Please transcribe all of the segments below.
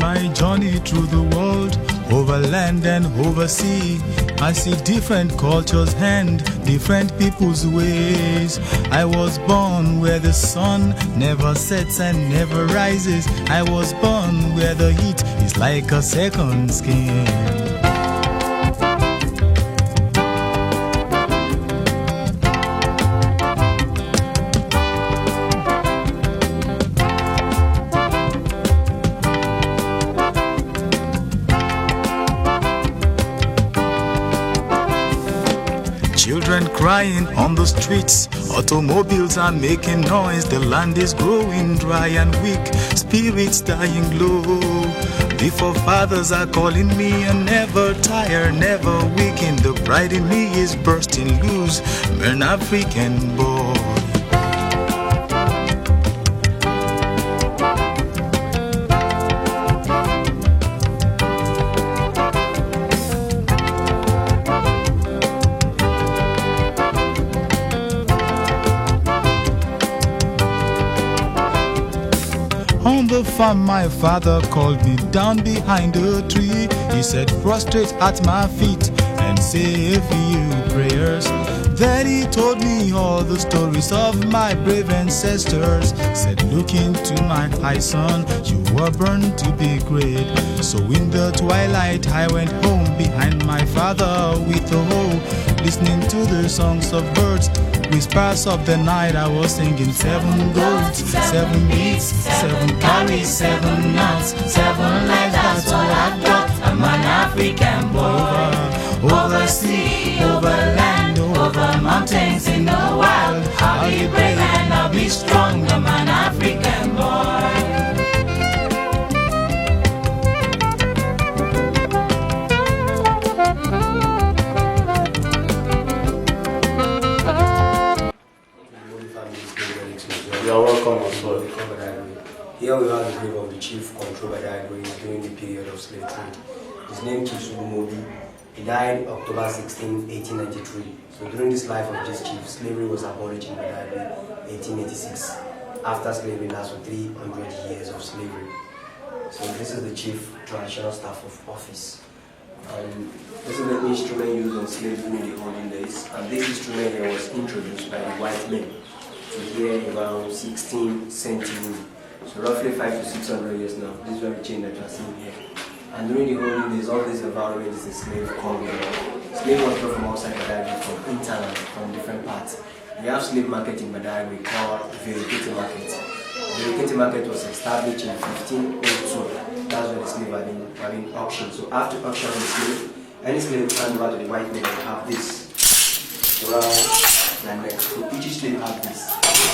my journey through the world, over land and over sea, I see different cultures and different people's ways. I was born where the sun never sets and never rises. I was born where the heat is like a second skin. Children crying on the streets, automobiles are making noise, the land is growing dry and weak, spirits dying low. The forefathers are calling me a never tire, never weaken. The pride in me is bursting loose, an African boy. On the farm, my father called me down behind a tree. He said, prostrate at my feet and say a few prayers. Then he told me all the stories of my brave ancestors. Said, look into my eyes, son, you were born to be great. So in the twilight I went home behind my father with a hoe, listening to the songs of birds. Whispers of the night I was singing, 7 goats, 7 meats, 7 carries, 7 nuts, 7 lives, that's what I've got. I'm an African boy. Over sea, over land, over mountains in the wild. I'll be brave and I'll be strong. I'm an African boy. You are welcome as well. Here we have the grave of the chief controlled Badagry during the period of slave trade. His name is Mobi. He died October 16, 1893. So during this life of this chief, slavery was abolished in Badagry 1886. After slavery lasted for 300 years of slavery. So this is the chief traditional staff of office. And this is the instrument used on slaves during the olden days. And this instrument here was introduced by the white men to here around 16th century. So roughly 500 to 600 years now. This is very chain that you are seeing here. And during the olden days, all this environment is a slave colony. Slave was brought from outside Badagry, from internal, from different parts. We have slave market in Badagry called Vericity Market. Vericity Market was established in 1502. That's when the slave had been auctioned. So after auctioning the slave, any slave handed over to the white men will have this around their neck. So each slave have this.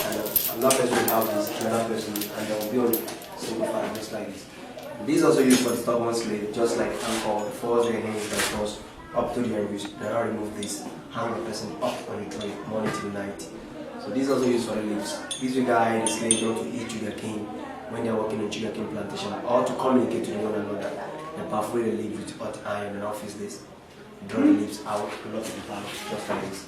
And another person will have this, another person, and they will be on single file just like this. This is also used for the stubborn slave, just like anchor, force their hands that cross up to the end. They now remove this, hang the person up on the tree, morning till night. So this is also used for the leaves. This will guide the slave not to eat sugarcane when they are working in sugarcane plantation, or to communicate to one another. They perforate the leaves with hot iron and office this. Draw the leaves out, a lot of the power, just like this.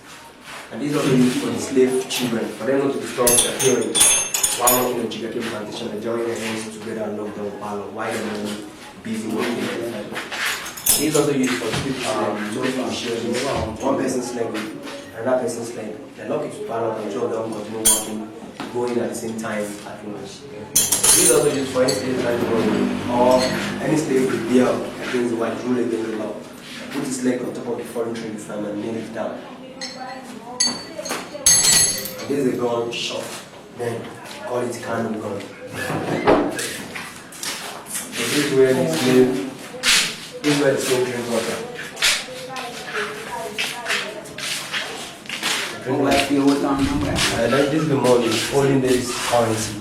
And this is also used for the slave children, for them not to disturb their parents. While working in sugarcane plantation, they join their hands together and lock down parlor while they're busy working in the field. This is also used for people sharing one person's leg with another person's leg. They lock it to parlor and two of them continue working, going at the same time at lunch. This is also used for any slave trying to run or any slave rebel against the white rule against the law. Put his leg on top of the foreign trading farm and nail it down. And this is a gun shot. Then call it cannon gun. So this is where the slave drink water. Drink like the old town number. This is the money, holding this currency.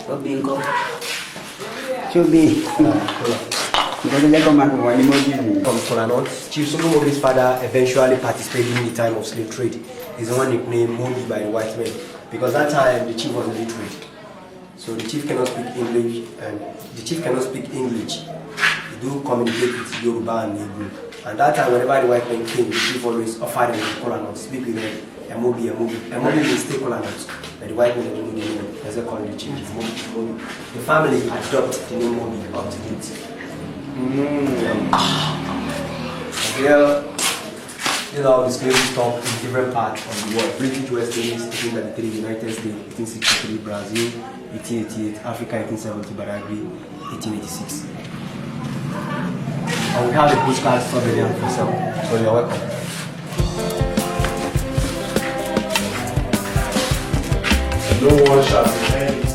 What being called? Should be. From Kolanot. Chief Mobi's father eventually participated in the time of slave trade. He's the one nicknamed Mobi by the white men. Because that time the chief was illiterate. So the chief cannot speak English He do communicate with Yoruba and Hebrew. And that time whenever the white men came, the chief always offered them to Kolanot, speak with them, a Mobi will stay Kolanot. But the white men don't know the name. That's a country change. The family adopt the name Mobi up to date. Here, these are the slavery stopped in different parts of the world. British West Indies, 1893, United States, 1863, Brazil, 1888, Africa, 1870, Badagry, 1886. And we have the postcards for the for sale. So you're welcome. No one shall defend his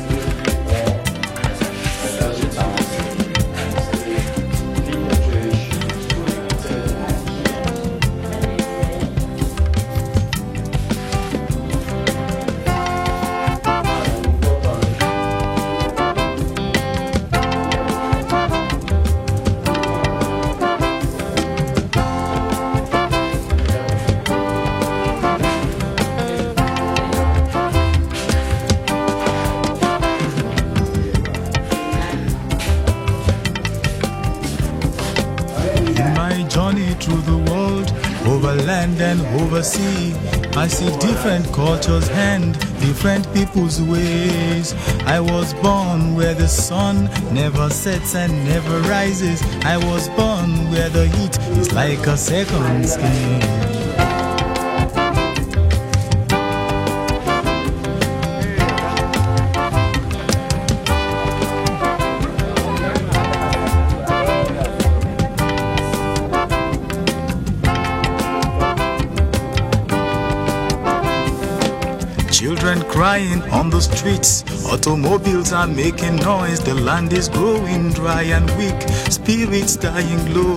through the world, over land and over sea, I see different cultures and different people's ways. I was born where the sun never sets and never rises. I was born where the heat is like a second skin. Children crying on the streets, automobiles are making noise, the land is growing dry and weak, spirits dying low.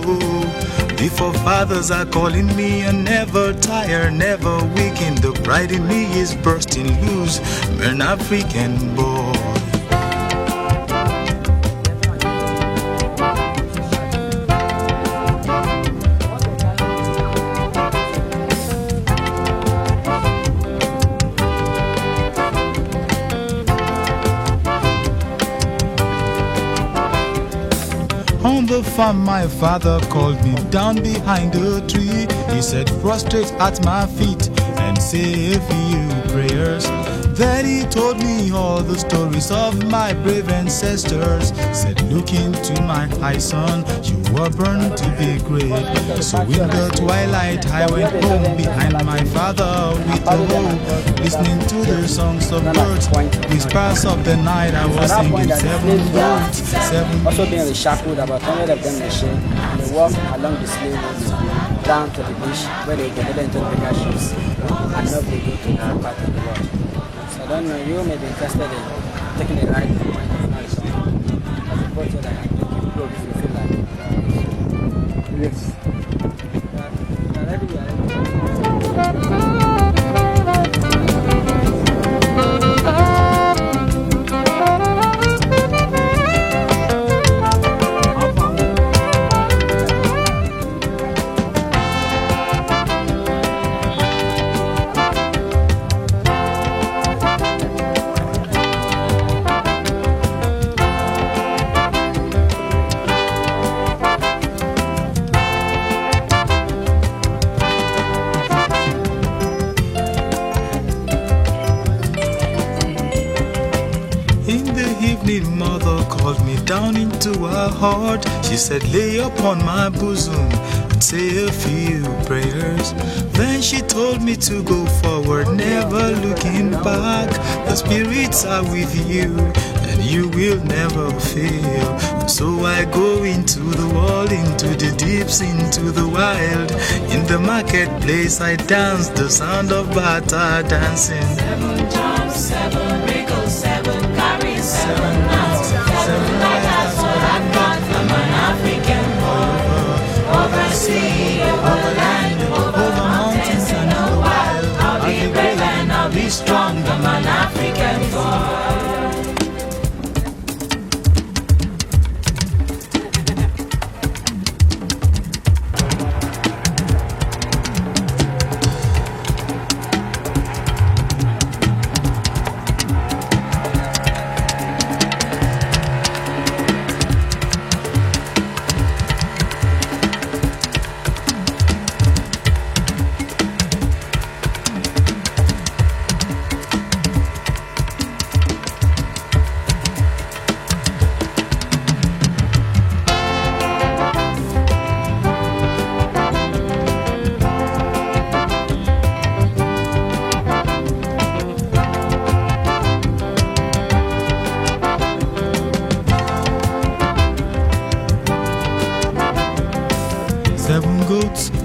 The forefathers are calling me a never tire, never weaken. The pride in me is bursting loose, an African boy. On the farm, my father called me down behind a tree. He said, prostrate at my feet and say a few prayers. Then he told me all the stories of my brave ancestors. Said, look into my eyes, son, you were born to be great. So in the twilight I went home behind my father with a hoe, listening to the songs of birds, whispers of the night. I was singing 7 birds, 7 also being shackled, about 100 of them machine. They walk along the slave roads down to the beach where they get into the bigger ships. And now they go to that part of the world. So I don't know, you may be interested in taking a ride to one of my song. As a portrait that I can take you close if you feel like. Yes. evening, mother called me down into her heart. She said, lay upon my bosom and say a few prayers. Then she told me to go forward, never looking back. The spirits are with you and you will never fail. So I go into the world, into the deeps, into the wild. In the marketplace I dance, the sound of bata dancing. 7 jumps, 7 wriggles, 7 carries, 7 knots, 7 lives. That's what I got from an African boy. Over sea, over land, over mountains and the wild. I'll be brave and I'll be strong. I'm an African boy.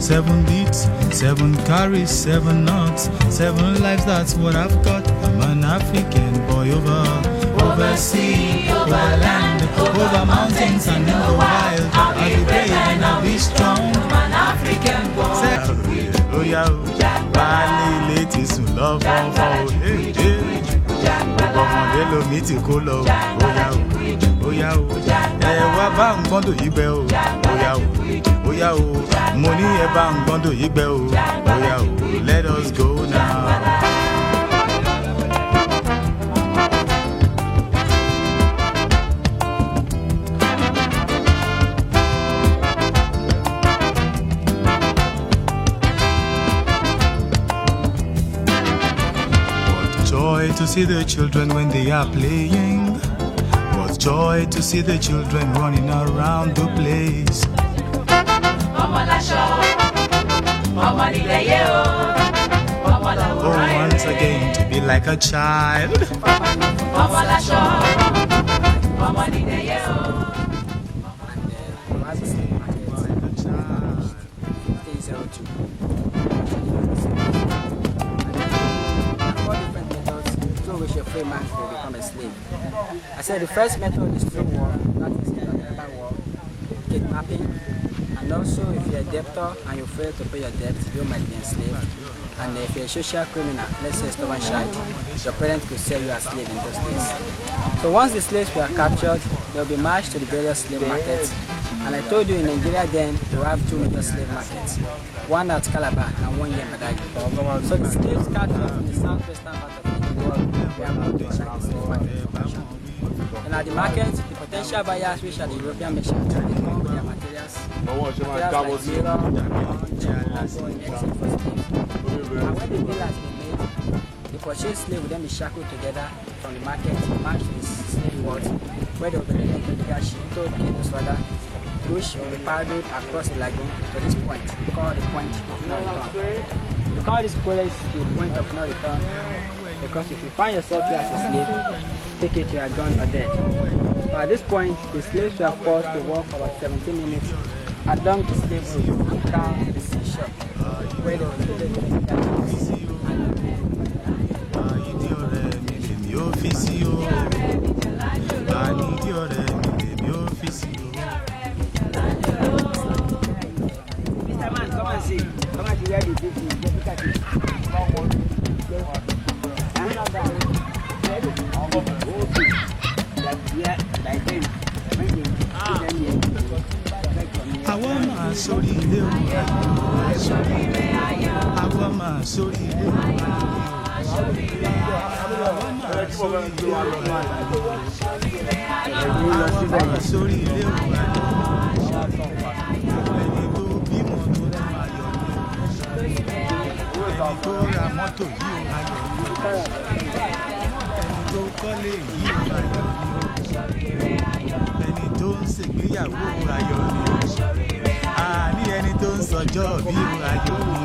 7 beats, 7 carries, 7 knots, 7 lives, that's what I've got. I'm an African boy over sea, over land, over mountains and in the wild. I'll be brave and I'll be strong. I'm an African boy. Oh yeah, Bali lady to love for hey hey. Ọmọdé lo mi ti kó lọ. Oh yeah, ẹ wá bá nǹkan tó yí gbẹ o. Oh yeah, mo ní ẹ bá nǹkan tó yí gbẹ o. Oh yeah, let us go now. Joy to see the children when they are playing. What joy to see the children running around the place. Oh, once again to be like a child. Free man to become a slave. I said the first method is through war, that is war, kidnapping, and also if you're a debtor and you fail to pay your debt, you might be enslaved. And if you're a social criminal, let's say a stubborn child, your parents could sell you as slave in those days. So once the slaves were captured, they'll be marched to the various slave markets. And I told you in Nigeria then, you have 2 major slave markets, one at Calabar and one here in Badagry. So the slaves captured in the southwestern part of and at the market, the potential buyers, which are the European merchants, they come with their materials like zero, and when the bill has been made, the purchased slave will then be shackled together from the market, marched to the slave port, where they will be taken to the cables rather, which will be paddled across the lagoon to this point, called the point of no return. We call this place the point of no return, because if you find yourself here as a slave, take it you are gone or dead. So at this point, the slaves were forced to walk for about 17 minutes along the slave route down to the seashore, where they were loaded with Mr. Man, come and see. Come and see where the people look at it. Àwa máa sórí ilé o, àwa máa sórí ilé o, àwa máa sórí ilé o, ẹni tó bímọ tó tún ayọ̀ ni, ẹni tó ra mọ́tò yìí o ayọ̀ ni, ẹni tó kọ́lé yìí o ayọ̀ ni, ẹni tó ń ṣègbéyàwó ayọ̀ ni, àní ẹni tó ń sọjọ́ bí o ayọ̀ ni,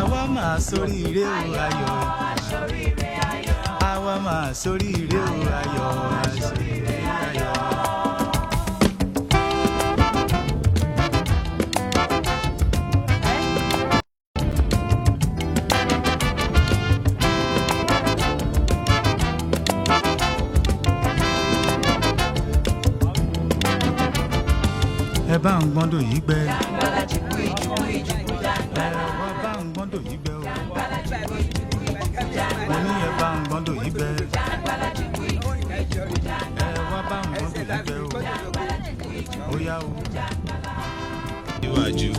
àwa máa sórí ire o ayọ̀, àwa máa sórí ire o ayọ̀, àṣírí ayọ̀. Ẹ bá ń gbọ́ndò yìí gbẹ. Ẹ bá ń gbọ́ndò yìí gbẹ o. Mo ní ẹ bá ń gbọ́ndò yìí gbẹ. Ẹ wá bá ń gbọ́ndò yìí gbẹ o. Ó yá o. Iwájú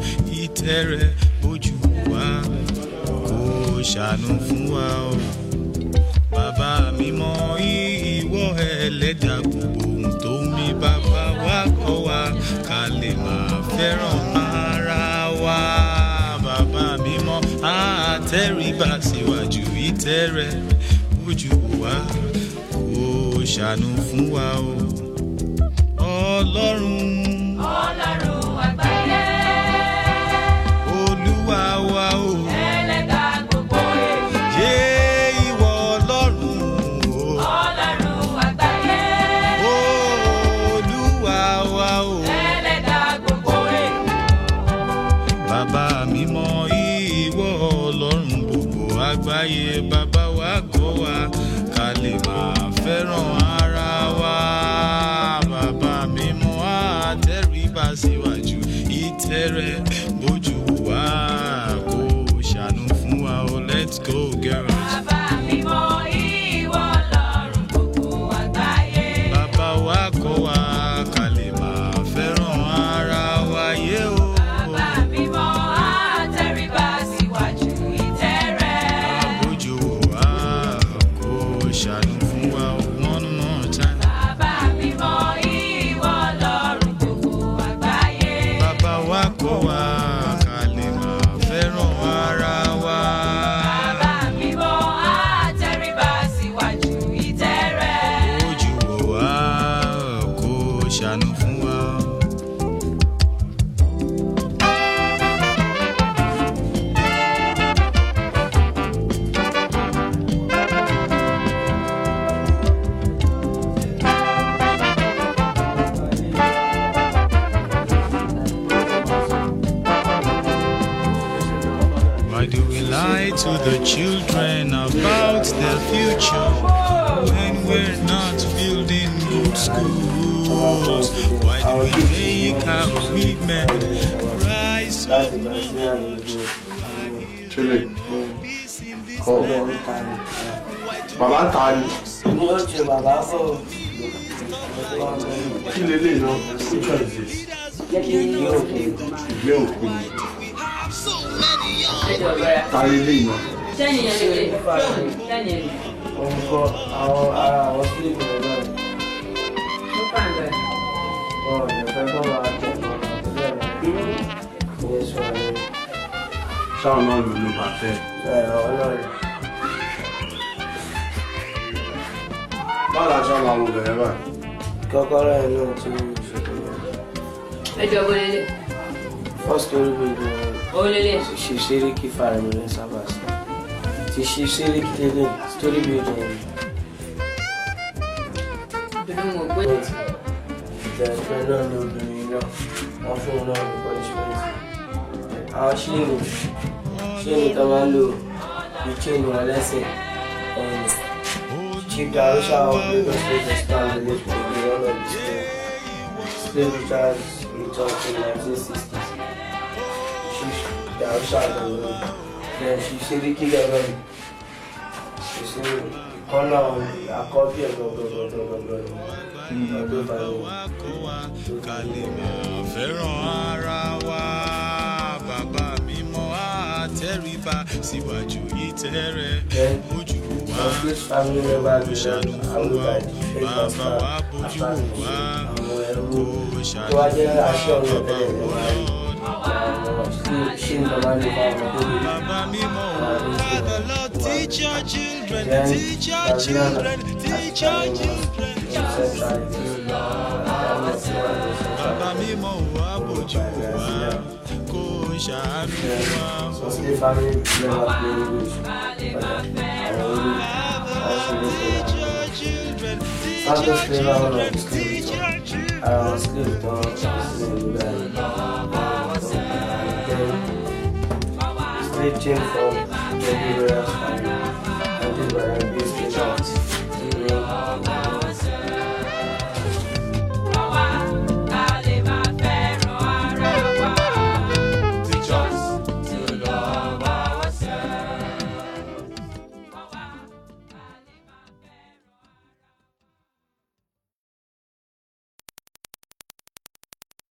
ìtẹ́ rẹ̀ ojú wa kò ṣàánú fún wa o. Bàbá mi mọ ìwọ ẹlẹ́dàá gbogbo ohun tó ń mi bàbá wa kọ́ wa ká lè máa fẹ́ràn ara wa. Bàbá mi mọ àtẹríba síwájú ìtẹ́ rẹ̀ ojú wa kò ṣàánú fún wa o. Ọlọ́run àgbáyé, Olúwa wa o. ẹlẹ́dàá gbogbo ènìyàn. Ṣé ìwọ Ọlọ́run o? Ọlọ́run àgbáyé, Olúwa wa o. ẹlẹ́dàá gbogbo ènìyàn. bàbá wa kọ́ wa ká lè máa fẹ́ràn ara wa. Bàbá mímọ́ àtẹríba síwájú ìtẹ́rẹ̀ bójú wa kó ṣàánú fún wa o. Let's go girls. Bàbá mímọ́ ìwọ Ọlọ́run gbogbo àgbáyé. Bàbá wa kọ́ wa ká lè máa fẹ́ràn ara wa yé o. Bàbá mímọ́ àtẹríba síwájú ìtẹ́ rẹ̀. Bójú wa kó ṣàánú fún wa one more time. Bàbá mímọ́ ìwọ Ọlọ́run gbogbo àgbáyé. Bàbá wa kọ́ wa ká lè máa fẹ́ràn ara wa. Bàbá mímọ́ àtẹríba síwájú ìtẹ́ rẹ̀. Bójú wa kó ṣàánú fún wa. Why do we lie to the children about their future when we're not building good schools? Why do we make our women rise so Chile. Kọ́. Bàbá ta ni. Ní oṣù bàbá fò. Kí lélẹ̀ náà? Which one is this? Kí ni òkè? Ìgbé òkú ni. Ta lélẹ̀ náà? Òun kọ àwọn ara àwọn sílẹ̀ rẹ̀ náà. Wọ́n ò lè fẹ́ kọ́ máa tẹ̀ ìyẹn sọ rẹ̀. Ṣáwọn náà lò ló bá fẹ́. Ọlọ́run. Báwo la ṣe máa wo bẹ̀rẹ̀ báyìí? Kọ́kọ́rọ́ ẹ̀ náà ti Ẹjọ́ wọlé first story building wọlé. ṣe ṣeréki faramire sábà sí. Ti ṣe ṣeréki tẹ́lẹ̀ story building Dúdú mọ̀ pé ìjẹ̀fẹ́ náà ní obìnrin náà wọ́n fún un náà ní punishment. Àwọn ṣéènì tó máa ń lò bí chain wọn lẹ́sẹ̀ Chief Darusha of Lagos State stand village for the run of the slave. Slave charge returned in 1960s. Chief Darusha then she said the kid again. She said, "Come on, I copy a go." ká lè máa fẹ́ràn ara wa. Bàbá mímọ́ àtẹríba síwájú ìtẹ́rẹ̀ bójú wa This family member kó ṣàánú fún wa. Bàbá wa bójú wa kó ṣàánú fún wa. Bàbá wa She the man who Bàbá mímọ́ Father Lord, teach your children, teach your children, teach your children. Bàbá mímọ́ wá bójú wa kó ṣàánú wa. So the family member play English. Teach your children, teach After your slave, I children, was teach your children. I was slave to slave chain from the